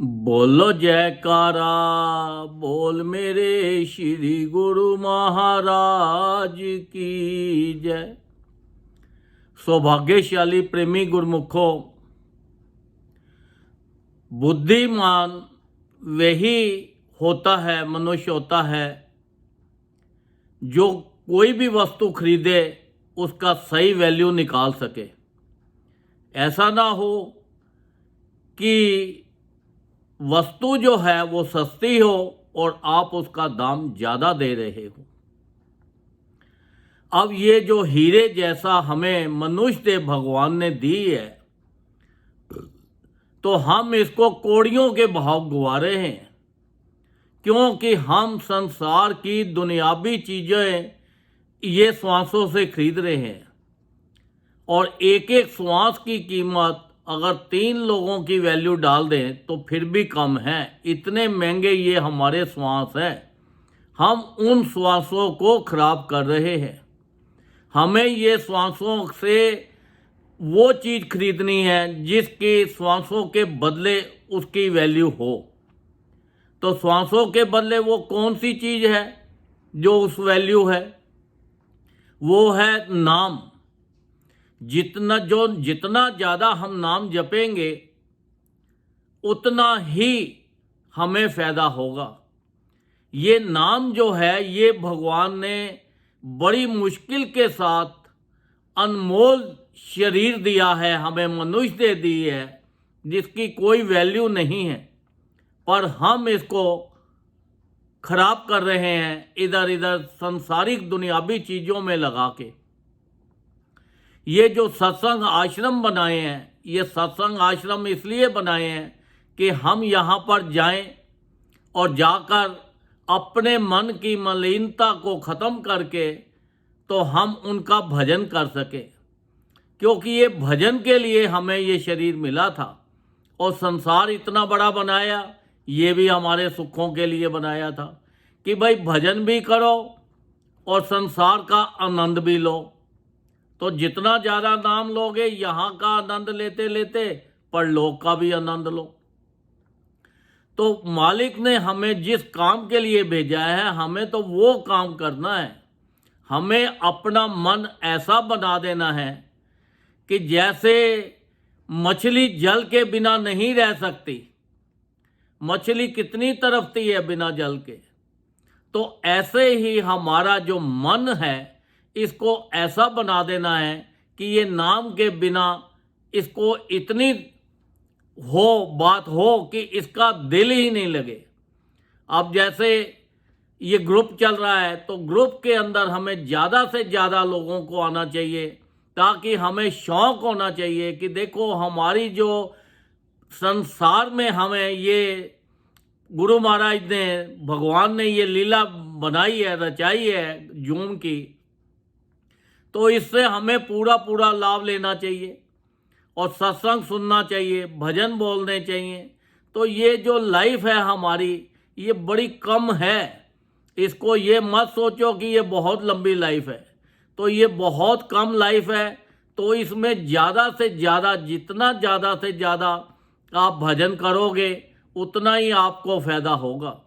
बोलो जयकारा, बोल मेरे श्री गुरु महाराज की जय। सौभाग्यशाली प्रेमी गुरुमुखों, बुद्धिमान वही होता है, मनुष्य होता है जो कोई भी वस्तु खरीदे उसका सही वैल्यू निकाल सके। ऐसा ना हो कि वस्तु जो है वो सस्ती हो और आप उसका दाम ज़्यादा दे रहे हो। अब ये जो हीरे जैसा हमें मनुष्य देह भगवान ने दी है, तो हम इसको कौड़ियों के भाव गवा रहे हैं, क्योंकि हम संसार की दुनियावी चीज़ें ये श्वासों से खरीद रहे हैं और एक एक श्वास की कीमत अगर 3 लोगों की वैल्यू डाल दें तो फिर भी कम है। इतने महंगे ये हमारे श्वास हैं। हम उन श्वासों को खराब कर रहे हैं। हमें ये श्वासों से वो चीज़ खरीदनी है जिसकी श्वासों के बदले उसकी वैल्यू हो। तो श्वासों के बदले वो कौन सी चीज़ है जो उस वैल्यू है? वो है नाम। जितना ज़्यादा हम नाम जपेंगे उतना ही हमें फ़ायदा होगा। ये नाम जो है ये भगवान ने बड़ी मुश्किल के साथ अनमोल शरीर दिया है, हमें मनुष्य दे दी है जिसकी कोई वैल्यू नहीं है, पर हम इसको खराब कर रहे हैं इधर इधर संसारिक दुनियावी चीज़ों में लगा के। ये जो सत्संग आश्रम बनाए हैं, ये सत्संग आश्रम इसलिए बनाए हैं कि हम यहाँ पर जाएं और जाकर अपने मन की मलिनता को ख़त्म करके तो हम उनका भजन कर सकें, क्योंकि ये भजन के लिए हमें ये शरीर मिला था और संसार इतना बड़ा बनाया, ये भी हमारे सुखों के लिए बनाया था कि भाई भजन भी करो और संसार का आनंद भी लो। तो जितना ज़्यादा नाम लोगे यहाँ का आनंद लेते लेते परलोक का भी आनंद लो। तो मालिक ने हमें जिस काम के लिए भेजा है हमें तो वो काम करना है। हमें अपना मन ऐसा बना देना है कि जैसे मछली जल के बिना नहीं रह सकती, मछली कितनी तड़पती है बिना जल के, तो ऐसे ही हमारा जो मन है इसको ऐसा बना देना है कि ये नाम के बिना इसको इतनी बात हो कि इसका दिल ही नहीं लगे। अब जैसे ये ग्रुप चल रहा है तो ग्रुप के अंदर हमें ज़्यादा से ज़्यादा लोगों को आना चाहिए, ताकि हमें शौक़ होना चाहिए कि देखो हमारी जो संसार में हमें ये गुरु महाराज ने, भगवान ने ये लीला बनाई है, रचाई है जून की, तो इससे हमें पूरा पूरा लाभ लेना चाहिए और सत्संग सुनना चाहिए, भजन बोलने चाहिए। तो ये जो लाइफ है हमारी ये बड़ी कम है। इसको ये मत सोचो कि ये बहुत लंबी लाइफ है, तो ये बहुत कम लाइफ है। तो इसमें ज़्यादा से ज़्यादा, जितना ज़्यादा से ज़्यादा आप भजन करोगे उतना ही आपको फ़ायदा होगा।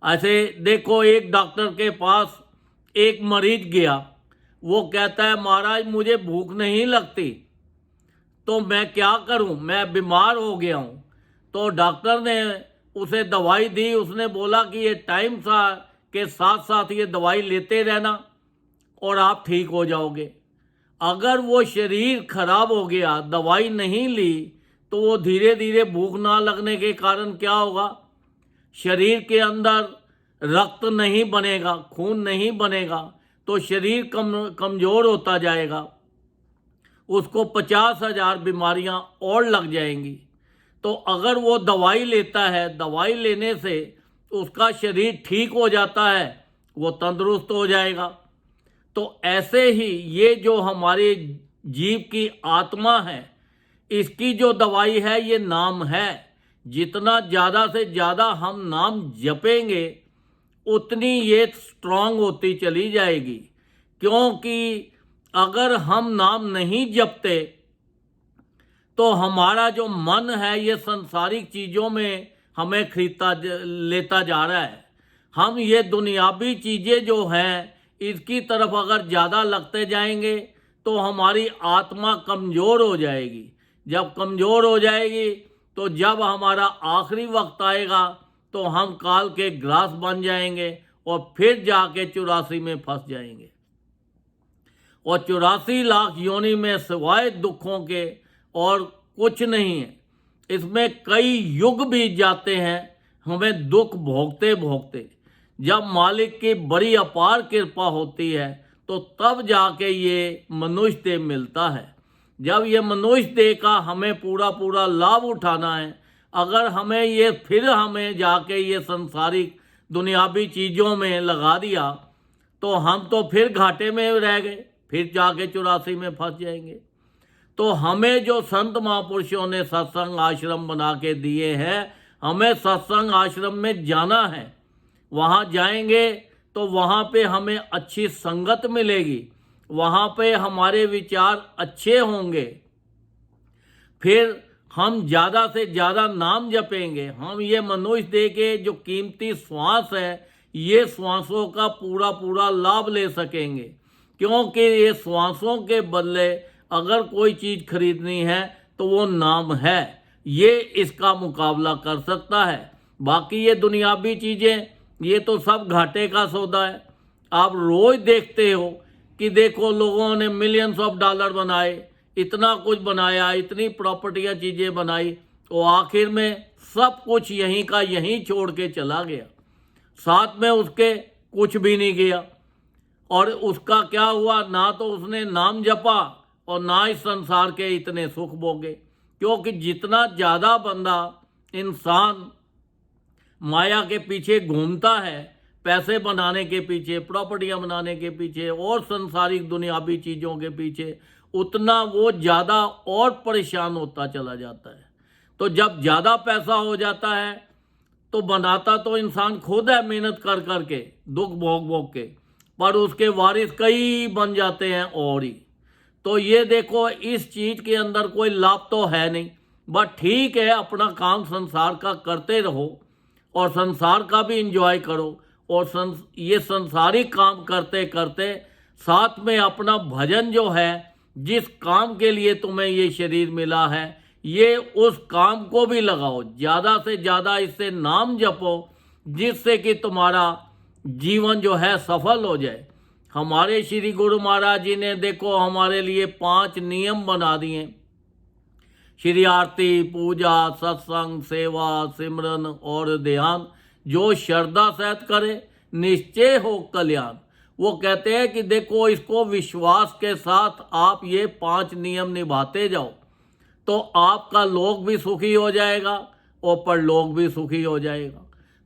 ऐसे देखो, एक डॉक्टर के पास एक मरीज गया, वो कहता है महाराज मुझे भूख नहीं लगती तो मैं क्या करूं, मैं बीमार हो गया हूं। तो डॉक्टर ने उसे दवाई दी। उसने बोला कि ये टाइम के साथ साथ ये दवाई लेते रहना और आप ठीक हो जाओगे। अगर वो शरीर खराब हो गया, दवाई नहीं ली, तो वो धीरे धीरे भूख ना लगने के कारण क्या होगा, शरीर के अंदर रक्त नहीं बनेगा, खून नहीं बनेगा, तो शरीर कमज़ोर होता जाएगा। उसको 50,000 बीमारियां और लग जाएंगी। तो अगर वो दवाई लेता है, दवाई लेने से उसका शरीर ठीक हो जाता है, वो तंदुरुस्त हो जाएगा। तो ऐसे ही ये जो हमारे जीव की आत्मा है, इसकी जो दवाई है ये नाम है। जितना ज़्यादा से ज़्यादा हम नाम जपेंगे उतनी ये स्ट्रांग होती चली जाएगी। क्योंकि अगर हम नाम नहीं जपते तो हमारा जो मन है ये संसारिक चीज़ों में हमें खरीदता लेता जा रहा है। हम ये दुनियावी चीज़ें जो हैं इसकी तरफ अगर ज़्यादा लगते जाएंगे तो हमारी आत्मा कमज़ोर हो जाएगी। जब कमज़ोर हो जाएगी तो जब हमारा आखिरी वक्त आएगा तो हम काल के ग्रास बन जाएंगे और फिर जाके 84 में फंस जाएंगे। और 84 लाख योनि में सिवाय दुखों के और कुछ नहीं है। इसमें कई युग बीत जाते हैं हमें दुख भोगते भोगते। जब मालिक की बड़ी अपार कृपा होती है तो तब जाके ये मनुष्य देह मिलता है। जब ये मनुष्य देह का हमें पूरा पूरा लाभ उठाना है, अगर हमें जाके ये संसारिक दुनियावी चीज़ों में लगा दिया तो हम तो फिर घाटे में रह गए, फिर जाके 84 में फंस जाएंगे। तो हमें जो संत महापुरुषों ने सत्संग आश्रम बना के दिए हैं, हमें सत्संग आश्रम में जाना है। वहाँ जाएंगे तो वहाँ पे हमें अच्छी संगत मिलेगी, वहाँ पे हमारे विचार अच्छे होंगे, फिर हम ज़्यादा से ज़्यादा नाम जपेंगे। हम ये मनुष्य देह के जो कीमती श्वास है ये श्वासों का पूरा पूरा लाभ ले सकेंगे, क्योंकि ये श्वासों के बदले अगर कोई चीज़ खरीदनी है तो वो नाम है, ये इसका मुकाबला कर सकता है। बाकी ये दुनियावी चीज़ें ये तो सब घाटे का सौदा है। आप रोज़ देखते हो कि देखो लोगों ने मिलियंस ऑफ डॉलर बनाए, इतना कुछ बनाया, इतनी प्रॉपर्टियां चीज़ें बनाई, तो आखिर में सब कुछ यहीं का यहीं छोड़ के चला गया, साथ में उसके कुछ भी नहीं गया। और उसका क्या हुआ, ना तो उसने नाम जपा और ना इस संसार के इतने सुख भोगे। क्योंकि जितना ज़्यादा बंदा इंसान माया के पीछे घूमता है, पैसे बनाने के पीछे, प्रॉपर्टियां बनाने के पीछे और संसारिक दुनियावी चीज़ों के पीछे, उतना वो ज़्यादा और परेशान होता चला जाता है। तो जब ज़्यादा पैसा हो जाता है तो बनाता तो इंसान खुद है मेहनत कर कर के, दुख भोग भोग के, पर उसके वारिस कई बन जाते हैं और ही। तो ये देखो इस चीज़ के अंदर कोई लाभ तो है नहीं, बट ठीक है अपना काम संसार का करते रहो और संसार का भी इंजॉय करो, और ये संसारिक काम करते करते साथ में अपना भजन जो है, जिस काम के लिए तुम्हें ये शरीर मिला है, ये उस काम को भी लगाओ। ज़्यादा से ज़्यादा इससे नाम जपो जिससे कि तुम्हारा जीवन जो है सफल हो जाए। हमारे श्री गुरु महाराज जी ने देखो हमारे लिए 5 नियम बना दिए। श्री आरती, पूजा, सत्संग, सेवा, सिमरन और ध्यान जो श्रद्धा सहित करे निश्चय हो कल्याण। वो कहते हैं कि देखो इसको विश्वास के साथ आप ये 5 नियम निभाते जाओ तो आपका लोक भी सुखी हो जाएगा और परलोक भी सुखी हो जाएगा।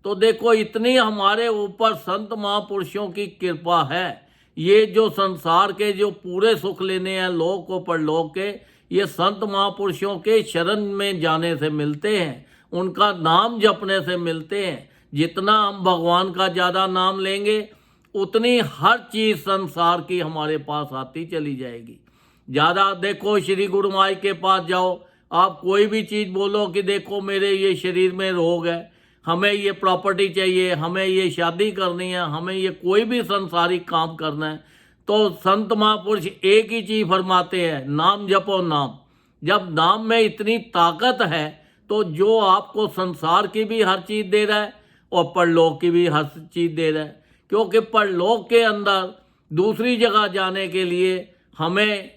तो देखो इतनी हमारे ऊपर संत महापुरुषों की कृपा है। ये जो संसार के जो पूरे सुख लेने हैं लोक और परलोक के, ये संत महापुरुषों के शरण में जाने से मिलते हैं, उनका नाम जपने से मिलते हैं। जितना हम भगवान का ज़्यादा नाम लेंगे उतनी हर चीज़ संसार की हमारे पास आती चली जाएगी। ज़्यादा देखो श्री गुरु माई के पास जाओ, आप कोई भी चीज़ बोलो कि देखो मेरे ये शरीर में रोग है, हमें ये प्रॉपर्टी चाहिए, हमें ये शादी करनी है, हमें ये कोई भी संसारिक काम करना है, तो संत महापुरुष एक ही चीज़ फरमाते हैं, नाम जपो नाम। जब नाम में इतनी ताकत है तो जो आपको संसार की भी हर चीज़ दे रहा है और परलोक की भी हर चीज़ दे रहा है। क्योंकि परलोक के अंदर दूसरी जगह जाने के लिए हमें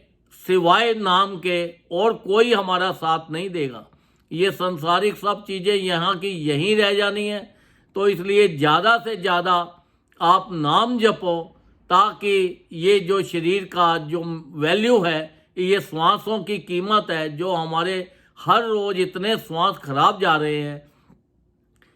सिवाय नाम के और कोई हमारा साथ नहीं देगा। ये संसारिक सब चीज़ें यहाँ की यहीं रह जानी है। तो इसलिए ज़्यादा से ज़्यादा आप नाम जपो ताकि ये जो शरीर का जो वैल्यू है, ये श्वासों की कीमत है, जो हमारे हर रोज़ इतने श्वास खराब जा रहे हैं,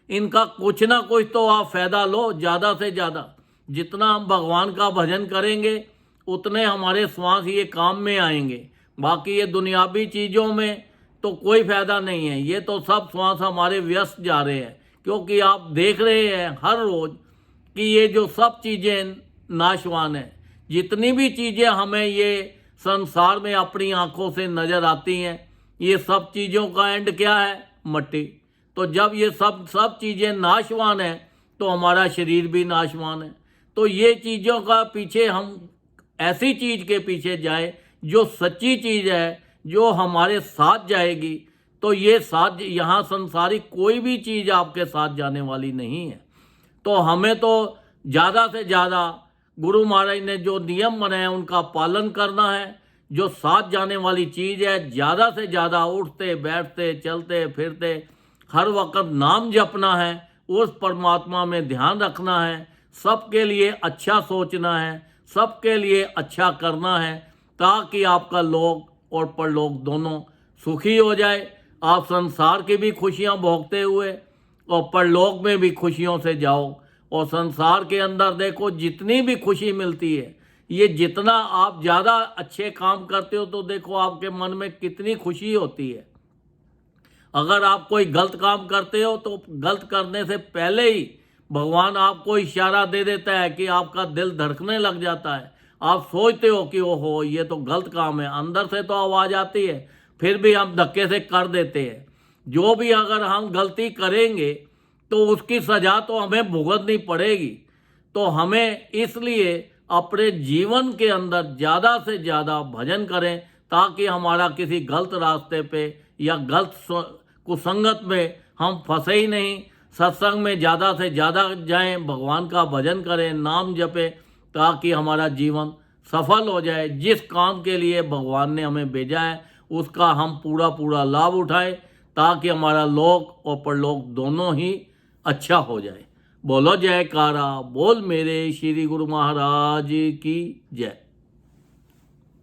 इनका कुछ ना कुछ तो आप फ़ायदा लो ज़्यादा से ज़्यादा। जितना हम भगवान का भजन करेंगे उतने हमारे श्वास ये काम में आएंगे। बाकी ये दुनियावी चीज़ों में तो कोई फ़ायदा नहीं है, ये तो सब श्वास हमारे व्यस्त जा रहे हैं। क्योंकि आप देख रहे हैं हर रोज़ कि ये जो सब चीज़ें नाशवान हैं। जितनी भी चीज़ें हमें ये संसार में अपनी आँखों से नज़र आती हैं ये सब चीज़ों का एंड क्या है? मट्टी। तो जब ये सब चीज़ें नाशवान है तो हमारा शरीर भी नाशवान है। तो ये चीज़ों का पीछे हम ऐसी चीज़ के पीछे जाए जो सच्ची चीज़ है, जो हमारे साथ जाएगी। तो ये साथ यहाँ संसारिक कोई भी चीज़ आपके साथ जाने वाली नहीं है। तो हमें तो ज़्यादा से ज़्यादा गुरु महाराज ने जो नियम बनाए उनका पालन करना है। जो साथ जाने वाली चीज़ है, ज़्यादा से ज़्यादा उठते बैठते चलते फिरते हर वक्त नाम जपना है, उस परमात्मा में ध्यान रखना है, सबके लिए अच्छा सोचना है, सबके लिए अच्छा करना है, ताकि आपका लोक और परलोक दोनों सुखी हो जाए। आप संसार की भी खुशियां भोगते हुए और परलोक में भी खुशियों से जाओ। और संसार के अंदर देखो जितनी भी खुशी मिलती है, ये जितना आप ज़्यादा अच्छे काम करते हो तो देखो आपके मन में कितनी खुशी होती है। अगर आप कोई गलत काम करते हो तो गलत करने से पहले ही भगवान आपको इशारा दे देता है कि आपका दिल धड़कने लग जाता है। आप सोचते हो कि ओहो ये तो गलत काम है, अंदर से तो आवाज़ आती है, फिर भी हम धक्के से कर देते हैं। जो भी अगर हम गलती करेंगे तो उसकी सज़ा तो हमें भुगतनी पड़ेगी। तो हमें इसलिए अपने जीवन के अंदर ज़्यादा से ज़्यादा भजन करें, ताकि हमारा किसी गलत रास्ते पे या गलत कुसंगत में हम फंसे ही नहीं। सत्संग में ज़्यादा से ज़्यादा जाएं, भगवान का भजन करें, नाम जपें, ताकि हमारा जीवन सफल हो जाए। जिस काम के लिए भगवान ने हमें भेजा है उसका हम पूरा लाभ उठाएं, ताकि हमारा लोक और परलोक दोनों ही अच्छा हो जाए। बोलो जयकारा, बोल मेरे श्री गुरु महाराज की जय।